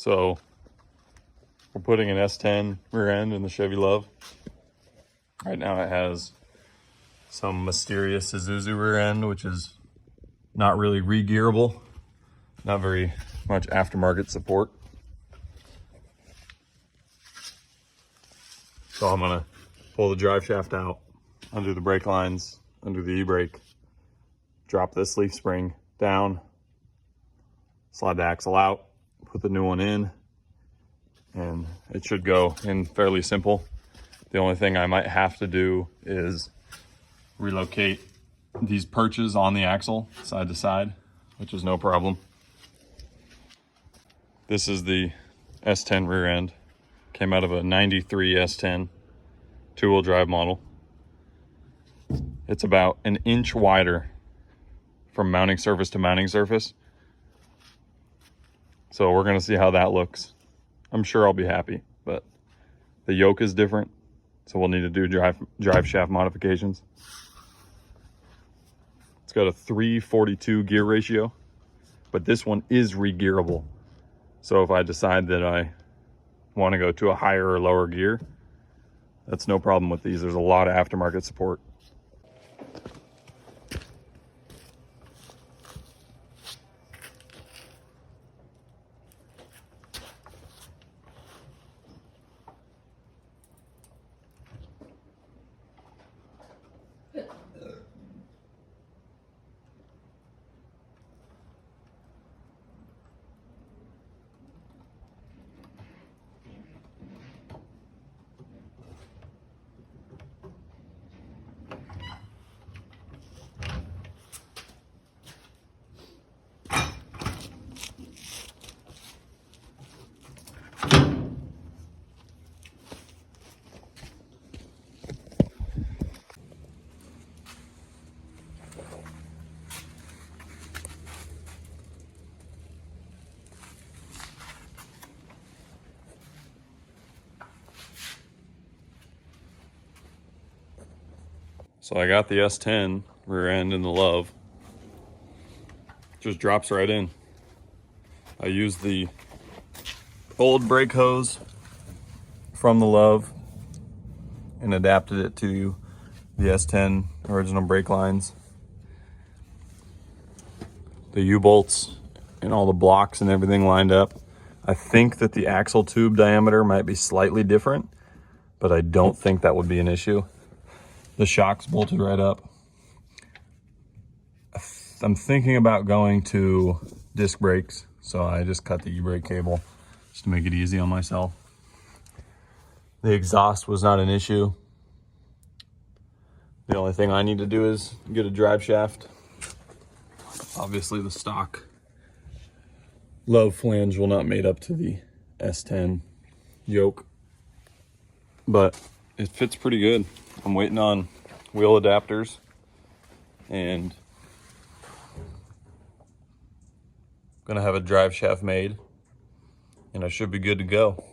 So we're putting an S10 rear end in the Chevy LUV. Right now it has some mysterious Isuzu rear end, which is not really re-gearable, not very much aftermarket support. So I'm gonna pull the drive shaft out, undo the brake lines, undo the e-brake, drop this leaf spring down, slide the axle out, put the new one in, and it should go in fairly simple. The only thing I might have to do is relocate these perches on the axle side to side, which is no problem. This is the S10 rear end. Came out of a 93 S10 two-wheel drive model. It's about an inch wider from mounting surface to mounting surface. So we're gonna see how that looks. I'm sure I'll be happy, but the yoke is different, so we'll need to do drive shaft modifications. It's got a 342 gear ratio, but this one is re-gearable. So if I decide that I want to go to a higher or lower gear, that's no problem with these. There's a lot of aftermarket support. So I got the S10 rear end in the LUV. Just drops right in. I used the old brake hose from the LUV and adapted it to the S10 original brake lines. The U-bolts and all the blocks and everything lined up. I think that the axle tube diameter might be slightly different, but I don't think that would be an issue. The shock's bolted right up. I'm thinking about going to disc brakes, so I just cut the e-brake cable just to make it easy on myself. The exhaust was not an issue. The only thing I need to do is get a drive shaft. Obviously the stock LUV flange will not mate up to the S10 yoke, but it fits pretty good. I'm waiting on wheel adapters and gonna have a drive shaft made, and I should be good to go.